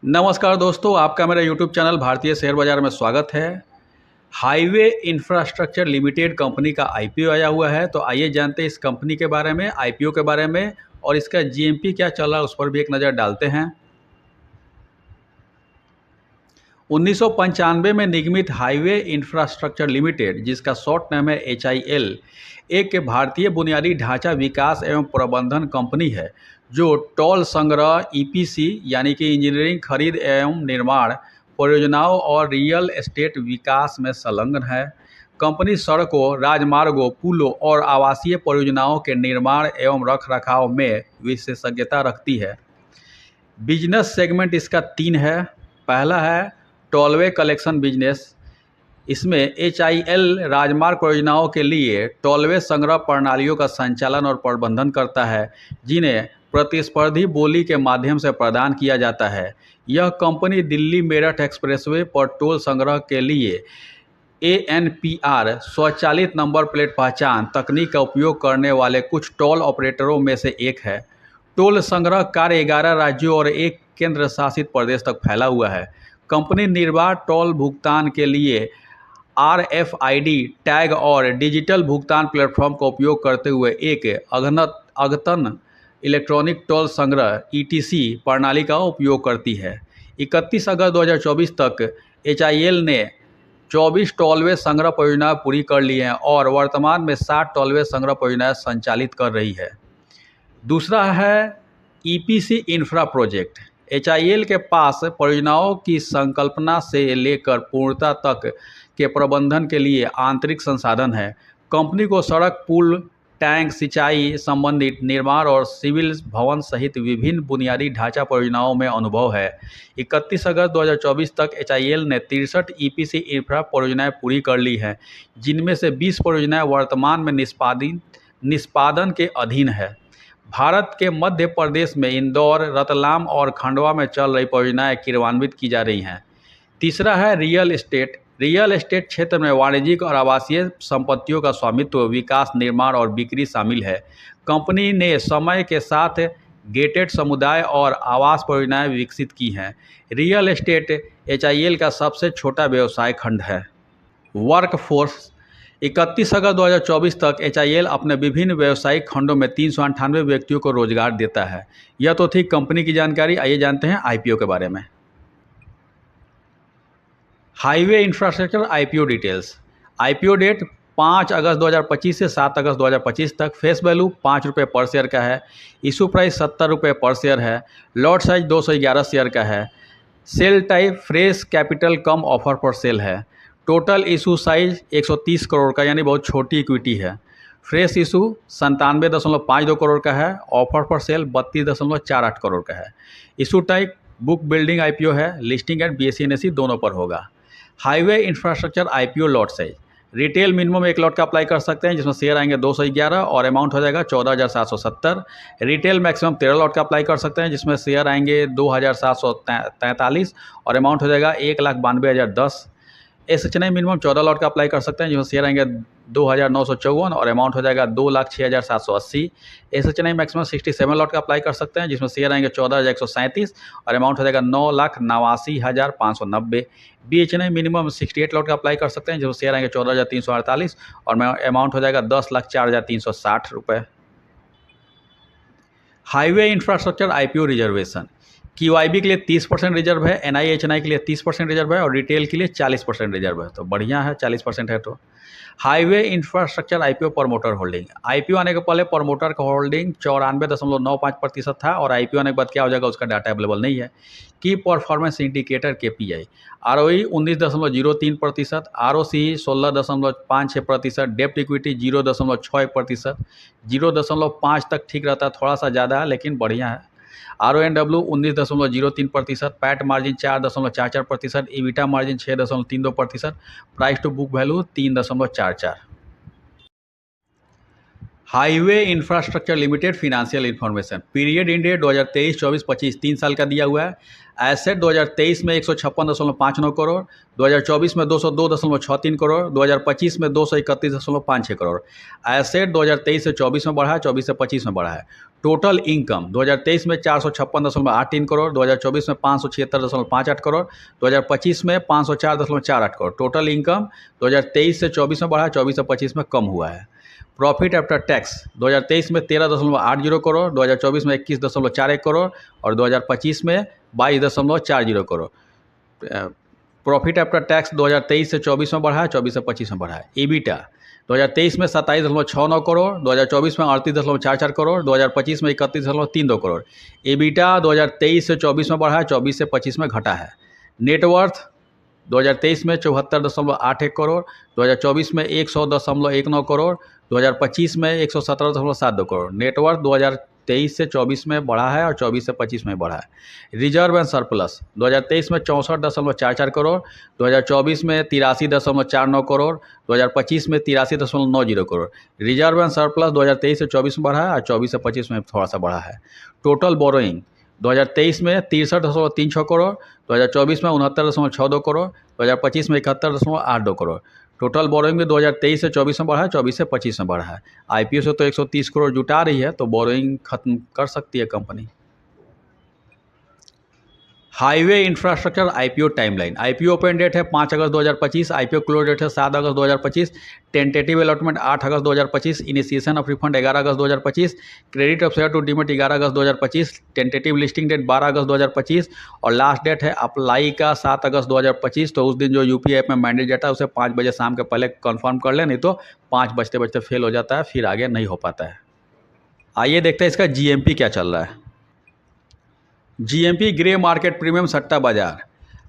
नमस्कार दोस्तों, आपका मेरा यूट्यूब चैनल भारतीय शेयर बाजार में स्वागत है। हाईवे इंफ्रास्ट्रक्चर लिमिटेड कंपनी का आईपीओ आया हुआ है, तो आइए जानते हैं इस कंपनी के बारे में, आईपीओ के बारे में और इसका जीएमपी क्या चल रहा है उस पर भी एक नज़र डालते हैं। 1995 में निगमित हाईवे इंफ्रास्ट्रक्चर लिमिटेड, जिसका शॉर्ट नाम है HIL, एक भारतीय बुनियादी ढांचा विकास एवं प्रबंधन कंपनी है जो टोल संग्रह, EPC यानी कि इंजीनियरिंग, खरीद एवं निर्माण परियोजनाओं और रियल एस्टेट विकास में संलग्न है। कंपनी सड़कों, राजमार्गों, पुलों और आवासीय परियोजनाओं के निर्माण एवं रखरखाव में विशेषज्ञता रखती है। बिजनेस सेगमेंट इसका 3 है। पहला है टोलवे कलेक्शन बिजनेस। इसमें HIL राजमार्ग परियोजनाओं के लिए टोलवे संग्रह प्रणालियों का संचालन और प्रबंधन करता है, जिन्हें प्रतिस्पर्धी बोली के माध्यम से प्रदान किया जाता है। यह कंपनी दिल्ली मेरठ एक्सप्रेसवे पर टोल संग्रह के लिए ANPR स्वचालित नंबर प्लेट पहचान तकनीक का उपयोग करने वाले कुछ टोल ऑपरेटरों में से एक है। टोल संग्रह कार्य 11 राज्यों और एक केंद्र शासित प्रदेश तक फैला हुआ है। कंपनी निर्बाध टोल भुगतान के लिए RFID टैग और डिजिटल भुगतान प्लेटफॉर्म का उपयोग करते हुए एक अद्यतन इलेक्ट्रॉनिक टोल संग्रह ETC प्रणाली का उपयोग करती है। 31 अगस्त 2024 तक HIL ने 24 टोलवे संग्रह परियोजनाएं पूरी कर ली हैं और वर्तमान में 60 टोलवे संग्रह परियोजनाएं संचालित कर रही है। दूसरा है EPC इंफ्रा प्रोजेक्ट। HIL के पास परियोजनाओं की संकल्पना से लेकर पूर्णता तक के प्रबंधन के लिए आंतरिक संसाधन है। कंपनी को सड़क, पुल, टैंक, सिंचाई संबंधित निर्माण और सिविल भवन सहित विभिन्न बुनियादी ढांचा परियोजनाओं में अनुभव है। 31 अगस्त 2024 तक HIL ने 63 EPC इंफ्रा परियोजनाएं पूरी कर ली हैं, जिनमें से 20 परियोजनाएं वर्तमान में निष्पादन के अधीन है। भारत के मध्य प्रदेश में इंदौर, रतलाम और खंडवा में चल रही परियोजनाएं क्रियान्वित की जा रही हैं। तीसरा है रियल एस्टेट। रियल एस्टेट क्षेत्र में वाणिज्यिक और आवासीय संपत्तियों का स्वामित्व, विकास, निर्माण और बिक्री शामिल है। कंपनी ने समय के साथ गेटेड समुदाय और आवास परियोजनाएं विकसित की हैं। रियल एस्टेट HIL का सबसे छोटा व्यवसाय खंड है। वर्कफोर्स। 31 अगस्त 2024 तक HIL अपने विभिन्न व्यावसायिक खंडों में 398 व्यक्तियों को रोजगार देता है। यह तो थी कंपनी की जानकारी। आइए जानते हैं IPO के बारे में। Highway infrastructure IPO details. IPO date 5 अगस्त 2025 से 7 अगस्त 2025 तक। फेस वैल्यू 5 रुपये पर शेयर का है। इशू प्राइस 70 रुपये पर शेयर है। लॉट साइज 211 शेयर का है। सेल टाइप फ्रेश कैपिटल कम ऑफर पर सेल है। टोटल इशू साइज 130 करोड़ का, यानी बहुत छोटी इक्विटी है। फ्रेश इशू 97.52 करोड़ का है। ऑफर पर सेल 32.48 करोड़ का है। Issue type book building IPO है। लिस्टिंग एंड BSE NSE दोनों पर होगा। Highway infrastructure IPO lot size. Retail minimum 1 lot का अप्लाई कर सकते हैं, जिसमें शेयर आएंगे 211 और अमाउंट हो जाएगा 14,770। रिटेल मैक्सिमम 13 लॉट का अप्लाई कर सकते हैं, जिसमें शेयर आएंगे 2,743 और अमाउंट हो जाएगा 1,92,010। SHNI मिनिमम 14 लॉट का अप्लाई कर सकते हैं, जिसमें शेयर आएंगे 2,954 और अमाउंट हो जाएगा 2,06,780। SHNI मैक्सिमम 67 लॉट का अप्लाई कर सकते हैं, जिसमें शेयर आएंगे 14,137 और अमाउंट हो जाएगा 9,89,590। BHNI मिनिमम 68 लॉट का अप्लाई कर सकते हैं, जिसमें शेयर आएंगे 14,348 और अमाउंट हो जाएगा 10,04,360 रुपये। Highway infrastructure IPO reservation. QIB के लिए 30% रिजर्व है, NIHNI के लिए 30% रिजर्व है और रिटेल के लिए 40% रिजर्व है। तो बढ़िया है, 40% है। तो highway infrastructure IPO promoter holding. IPO आने के पहले प्रमोटर का होल्डिंग 94.95% था और IPO आने के बाद क्या हो जाएगा उसका डाटा अवेलेबल नहीं है। की performance indicator KPI। ROE 19.03%, ROCE 16.56%, डेप्ट इक्विटी 0.61%, 0.5 तक ठीक रहता है, थोड़ा सा ज़्यादा है लेकिन बढ़िया है। RONW 19.03%, PAT margin 4.44%, EBITDA margin 6.32%, price to book value 3.44। Highway infrastructure limited financial information, period ended 2023, 24, 25 3 साल का दिया हुआ है। एसेट 2023 में 156.59 करोड़, 2024 में 202.63 करोड़, 2025 में 231.56 करोड़। एसेट 2023 से 24 में बढ़ा है, 24 से 25 में बढ़ा है। टोटल इनकम 2023 में 456.83 करोड़, 2024 में 576.58 करोड़, 2025 में 504.48 करोड़। टोटल इनकम 2023 से 24 में बढ़ा है, 24 से 25 में कम हुआ है। प्रॉफिट आफ्टर टैक्स 2023 में 13.80 करोड़, 2024 में 21.41 करोड़ और 2025 में 22.40 करोड़। प्रॉफिट आफ्टर टैक्स 2023 से 24 में बढ़ा है, 24 से 25 में बढ़ा है। ईबिटा 2023 में 27.69 करोड़, 2024 में 38.44 करोड़, 2025 में 31.32 करोड़। ईबिटा 2023 से 24 में बढ़ा है, 24 से 25 में घटा है। नेटवर्थ 2023 में 74.81 करोड़, 2024 में 100.19 करोड़, 2025 में 117.72 करोड़। नेटवर्थ 2023 से 24 में बढ़ा है और 24 से 25 में बढ़ा है। रिजर्व एंड सरप्लस 2023 में 64.44 करोड़, 2024 में 83.49 करोड़, 2025 में 83.90 करोड़। रिजर्व एंड सरप्लस 2023 से 24 में बढ़ा है और 24 से 25 में थोड़ा सा बढ़ा है। टोटल बोरोइंग 2023 में 63.36 करोड़, 2024 में 69.62 करोड़, 2025 में 71.82 करोड़। टोटल बोरोइंग में 2023 से 24 में बढ़ा है, 24 से 25 में बढ़ा है। आईपीओ से तो 130 करोड़ जुटा रही है, तो बोरोइंग खत्म कर सकती है कंपनी। Highway infrastructure IPO timeline. IPO open date है 5 अगस्त 2025, आईपीओ क्लोज डेट है 7 अगस्त 2025, टेंटेटिव अलॉटमेंट 8 अगस्त 2025, इनिशिएशन ऑफ रिफंड 11 अगस्त 2025, credit of share to demat 11 अगस्त 2025, टेंटेटिव लिस्टिंग डेट 12 अगस्त 2025 और लास्ट डेट है अप्लाई का 7 अगस्त 2025। तो उस दिन जो यूपी ऐप में मैंडेट जाता है उसे 5 बजे शाम के पहले कन्फर्म कर लें, नहीं तो 5 बजते बजते फेल हो जाता है, फिर आगे नहीं हो पाता है। आइए देखते हैं इसका जीएमपी क्या चल रहा है। जीएमपी ग्रे मार्केट प्रीमियम सट्टा बाजार।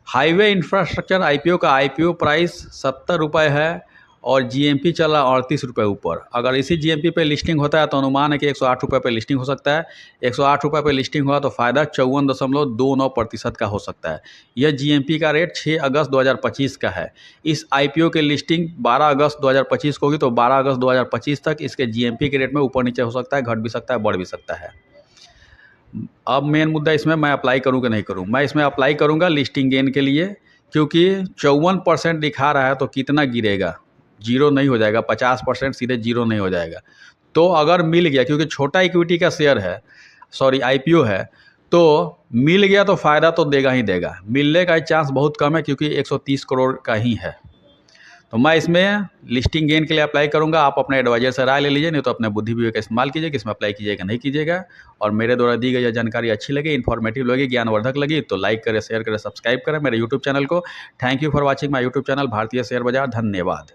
हाईवे इंफ्रास्ट्रक्चर आईपीओ का आईपीओ प्राइस 70 रुपये है और जीएमपी चल रहा 38 रुपये ऊपर। अगर इसी जीएमपी पे लिस्टिंग होता है तो अनुमान है कि 108 रुपये पे लिस्टिंग हो सकता है। 108 रुपये पे लिस्टिंग हुआ तो फ़ायदा 54.29% का हो सकता है। यह जीएमपी का रेट 6 अगस्त 2025 का है। इस आईपीओ की लिस्टिंग 12 अगस्त 2025 को होगी, तो 12 अगस्त 2025 तक इसके जीएमपी के रेट में ऊपर नीचे हो सकता है, घट भी सकता है, बढ़ भी सकता है। अब मेन मुद्दा इसमें मैं अप्लाई करूं कि नहीं करूं। मैं इसमें अप्लाई करूंगा लिस्टिंग गेन के लिए, क्योंकि 54% दिखा रहा है, तो कितना गिरेगा? जीरो नहीं हो जाएगा, 50% सीधे जीरो नहीं हो जाएगा। तो अगर मिल गया, क्योंकि छोटा इक्विटी का शेयर है, सॉरी आईपीओ है, तो मिल गया तो फ़ायदा तो देगा ही देगा। मिलने का चांस बहुत कम है, क्योंकि 130 करोड़ का ही है। तो मैं इसमें लिस्टिंग गेन के लिए अप्लाई करूंगा। आप अपने एडवाइजर से राय ले लीजिए, नहीं तो अपने बुद्धि विवेक का इस्तेमाल कीजिए कि इसमें अप्लाई कीजिएगा नहीं कीजिएगा। और मेरे द्वारा दी गई यह जानकारी अच्छी लगी, इन्फॉर्मेटिव लगी, ज्ञानवर्धक लगी तो लाइक करें, शेयर करें, सब्सक्राइब करें मेरे यूट्यूब चैनल को। Thank you for watching my YouTube channel भारतीय शेयर बाजार। धन्यवाद।